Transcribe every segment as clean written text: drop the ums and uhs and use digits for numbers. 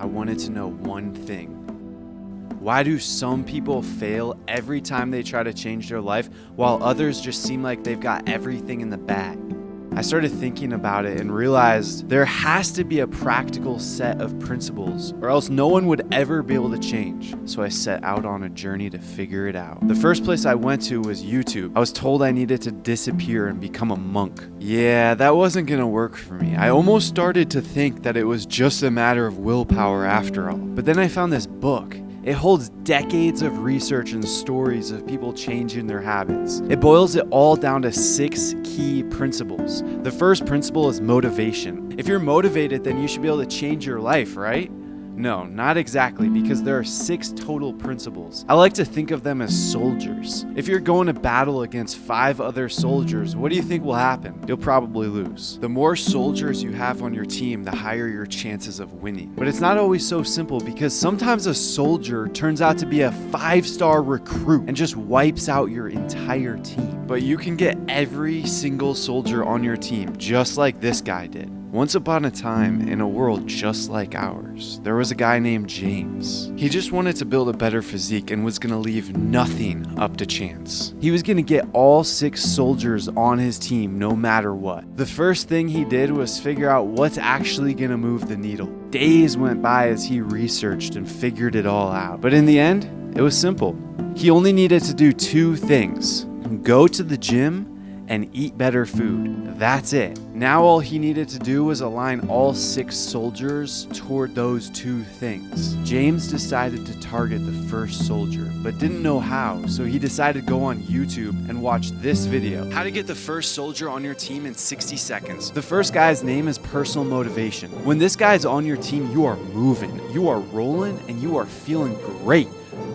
I wanted to know one thing. Why do some people fail every time they try to change their life, while others just seem like they've got everything in the bag? I started thinking about it and realized there has to be a practical set of principles, or else no one would ever be able to change. So I set out on a journey to figure it out. The first place I went to was YouTube. I was told I needed to disappear and become a monk. Yeah, that wasn't gonna work for me. I almost started to think that it was just a matter of willpower after all. But then I found this book. It holds decades of research and stories of people changing their habits. It boils it all down to 6 key principles. The first principle is motivation. If you're motivated, then you should be able to change your life, right? No, not exactly, because there are 6 total principles. I like to think of them as soldiers. If you're going to battle against 5 other soldiers, what do you think will happen? You'll probably lose. The more soldiers you have on your team, the higher your chances of winning. But it's not always so simple, because sometimes a soldier turns out to be a 5-star recruit and just wipes out your entire team. But you can get every single soldier on your team, just like this guy did. Once upon a time, in a world just like ours, there was a guy named James. He just wanted to build a better physique and was gonna leave nothing up to chance. He was gonna get all 6 soldiers on his team no matter what. The first thing he did was figure out what's actually gonna move the needle. Days went by as he researched and figured it all out. But in the end, it was simple. He only needed to do 2 things: go to the gym and eat better food. That's it. Now all he needed to do was align all 6 soldiers toward those 2 things. James decided to target the first soldier, but didn't know how, so he decided to go on YouTube and watch this video. How to get the first soldier on your team in 60 seconds. The first guy's name is personal motivation. When this guy's on your team, you are moving, you are rolling, and you are feeling great.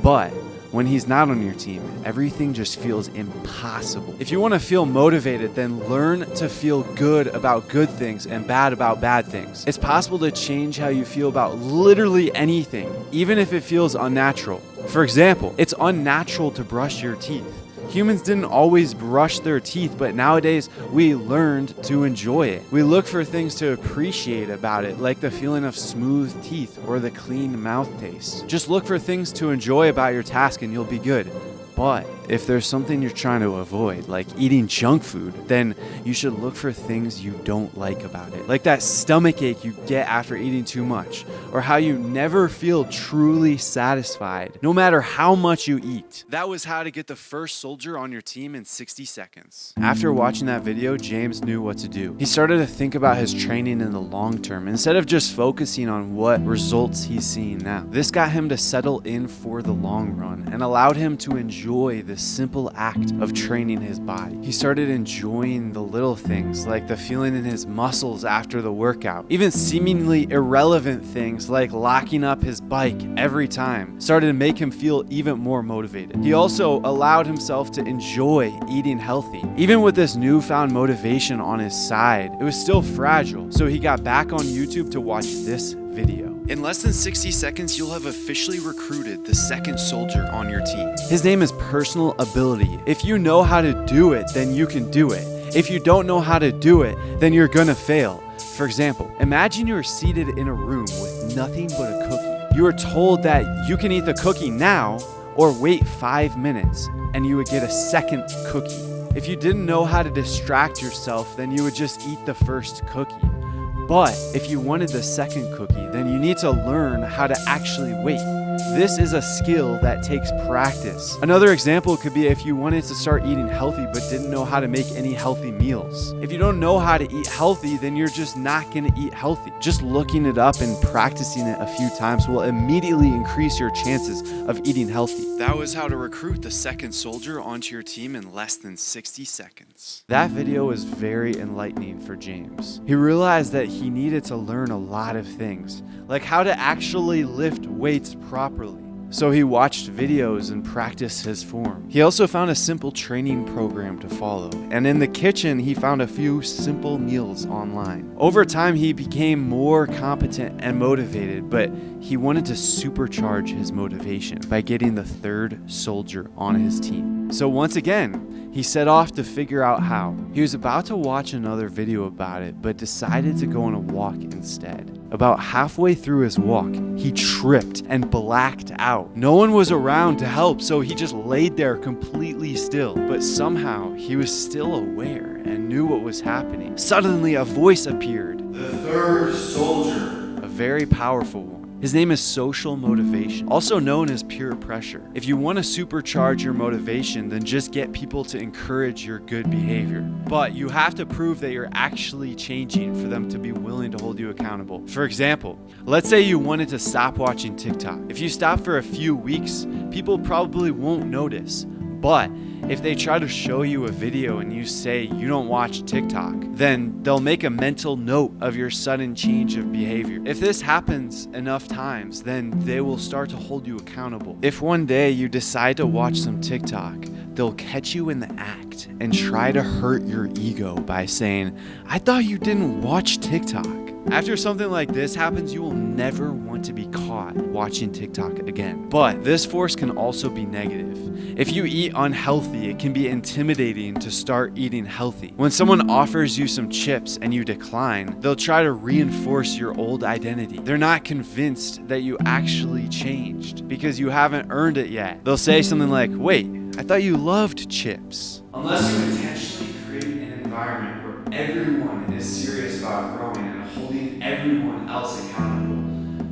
But when he's not on your team, everything just feels impossible. If you want to feel motivated, then learn to feel good about good things and bad about bad things. It's possible to change how you feel about literally anything, even if it feels unnatural. For example, it's unnatural to brush your teeth. Humans didn't always brush their teeth, but nowadays we learned to enjoy it. We look for things to appreciate about it, like the feeling of smooth teeth or the clean mouth taste. Just look for things to enjoy about your task and you'll be good. But if there's something you're trying to avoid, like eating junk food, then you should look for things you don't like about it. Like that stomach ache you get after eating too much, or how you never feel truly satisfied, no matter how much you eat. That was how to get the first soldier on your team in 60 seconds. After watching that video, James knew what to do. He started to think about his training in the long term, instead of just focusing on what results he's seeing now. This got him to settle in for the long run and allowed him to enjoy the simple act of training his body. He started enjoying the little things, like the feeling in his muscles after the workout. Even seemingly irrelevant things like locking up his bike every time started to make him feel even more motivated. He also allowed himself to enjoy eating healthy. Even with this newfound motivation on his side, it was still fragile, so he got back on YouTube to watch this video. In less than 60 seconds, you'll have officially recruited the second soldier on your team. His name is personal ability. If you know how to do it, then you can do it. If you don't know how to do it, then you're gonna fail. For example, imagine you are seated in a room with nothing but a cookie. You are told that you can eat the cookie now or wait 5 minutes and you would get a second cookie. If you didn't know how to distract yourself, then you would just eat the first cookie. But if you wanted the second cookie, then you need to learn how to actually wait. This is a skill that takes practice. Another example could be if you wanted to start eating healthy but didn't know how to make any healthy meals. If you don't know how to eat healthy, then you're just not gonna eat healthy. Just looking it up and practicing it a few times will immediately increase your chances of eating healthy. That was how to recruit the second soldier onto your team in less than 60 seconds. That video was very enlightening for James. He realized that he needed to learn a lot of things, like how to actually lift weights properly. So he watched videos and practiced his form. He also found a simple training program to follow. And in the kitchen, he found a few simple meals online. Over time, he became more competent and motivated, but he wanted to supercharge his motivation by getting the third soldier on his team. So once again, he set off to figure out how. He was about to watch another video about it, but decided to go on a walk instead. About halfway through his walk, he tripped and blacked out. No one was around to help, so he just laid there completely still. But somehow, he was still aware and knew what was happening. Suddenly, a voice appeared. The third soldier. A very powerful one. His name is social motivation, also known as peer pressure. If you want to supercharge your motivation, then just get people to encourage your good behavior. But you have to prove that you're actually changing for them to be willing to hold you accountable. For example, let's say you wanted to stop watching TikTok. If you stop for a few weeks, people probably won't notice. But if they try to show you a video and you say you don't watch TikTok, then they'll make a mental note of your sudden change of behavior. If this happens enough times, then they will start to hold you accountable. If one day you decide to watch some TikTok, they'll catch you in the act and try to hurt your ego by saying, "I thought you didn't watch TikTok." After something like this happens, you will never want to be caught watching TikTok again. But this force can also be negative. If you eat unhealthy, it can be intimidating to start eating healthy. When someone offers you some chips and you decline, they'll try to reinforce your old identity. They're not convinced that you actually changed because you haven't earned it yet. They'll say something like, "Wait, I thought you loved chips." Unless you intentionally create an environment where everyone is serious about growing and holding everyone else accountable,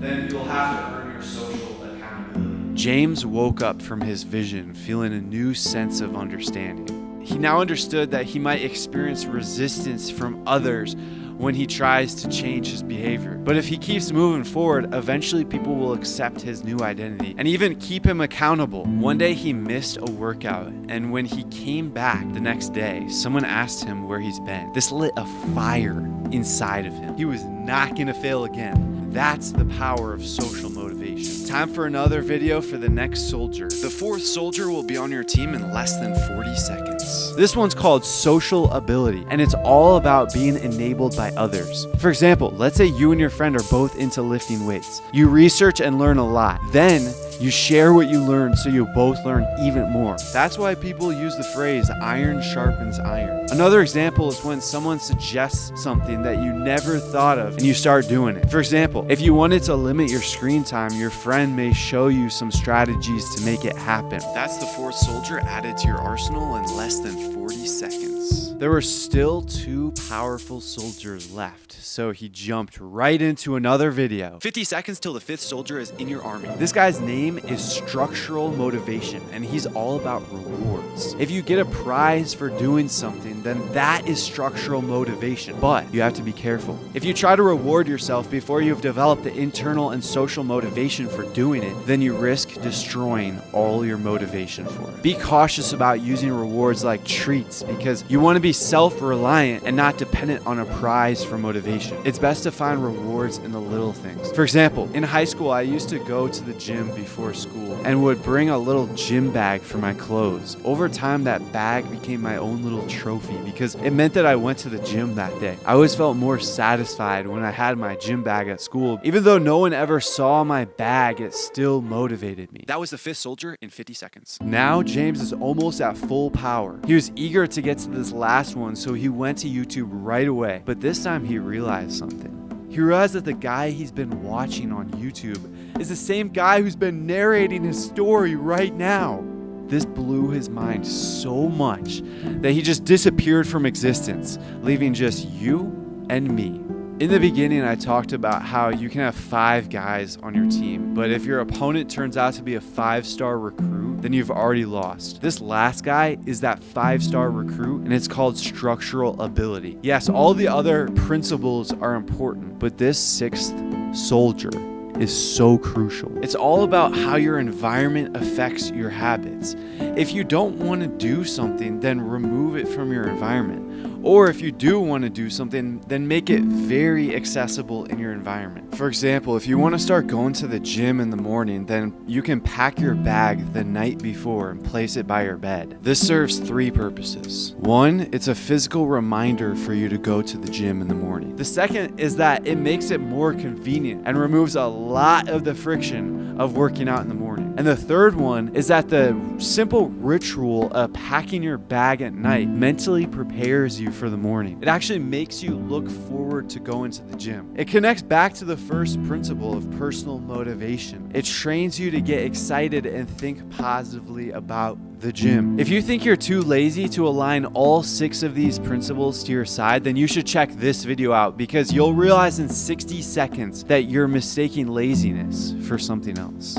then you'll have to earn your social accountability. James woke up from his vision feeling a new sense of understanding. He now understood that he might experience resistance from others when he tries to change his behavior. But if he keeps moving forward, eventually people will accept his new identity and even keep him accountable. One day he missed a workout, and when he came back the next day, someone asked him where he's been. This lit a fire inside of him. He was not gonna fail again. That's the power of social motivation. Time for another video for the next soldier. The fourth soldier will be on your team in less than 40 seconds. This one's called social ability, and it's all about being enabled by others. For example, let's say you and your friend are both into lifting weights. You research and learn a lot. Then you share what you learned so you both learn even more. That's why people use the phrase iron sharpens iron. Another example is when someone suggests something that you never thought of and you start doing it. For example, if you wanted to limit your screen time, your friend may show you some strategies to make it happen. That's the fourth soldier added to your arsenal in less than 40 seconds. There were still 2 powerful soldiers left, so he jumped right into another video. 50 seconds till the 5th soldier is in your army. This guy's name is Structural Motivation, and he's all about rewards. If you get a prize for doing something, then that is structural motivation, but you have to be careful. If you try to reward yourself before you've developed the internal and social motivation for doing it, then you risk destroying all your motivation for it. Be cautious about using rewards like treats because you want to be self-reliant and not dependent on a prize for motivation. It's best to find rewards in the little things. For example, in high school, I used to go to the gym before school and would bring a little gym bag for my clothes. Over time, that bag became my own little trophy because it meant that I went to the gym that day. I always felt more satisfied when I had my gym bag at school. Even though no one ever saw my bag, it still motivated me. That was the 5th soldier in 50 seconds. Now, James is almost at full power. He was eager to get to this last one, so he went to YouTube right away. But this time he realized something. He realized that the guy he's been watching on YouTube is the same guy who's been narrating his story right now. This blew his mind so much that he just disappeared from existence, leaving just you and me. In the beginning, I talked about how you can have 5 guys on your team, but if your opponent turns out to be a 5-star recruit, then you've already lost. This last guy is that 5-star recruit, and it's called structural ability. Yes, all the other principles are important, but this 6th soldier is so crucial. It's all about how your environment affects your habits. If you don't want to do something, then remove it from your environment. Or if you do want to do something, then make it very accessible in your environment. For example, if you want to start going to the gym in the morning, then you can pack your bag the night before and place it by your bed. This serves 3 purposes. 1, it's a physical reminder for you to go to the gym in the morning. The second is that it makes it more convenient and removes a lot of the friction of working out in the morning. And the third one is that the simple ritual of packing your bag at night mentally prepares you for the morning. It actually makes you look forward to going to the gym. It connects back to the first principle of personal motivation. It trains you to get excited and think positively about the gym. If you think you're too lazy to align all 6 of these principles to your side, then you should check this video out, because you'll realize in 60 seconds that you're mistaking laziness for something else.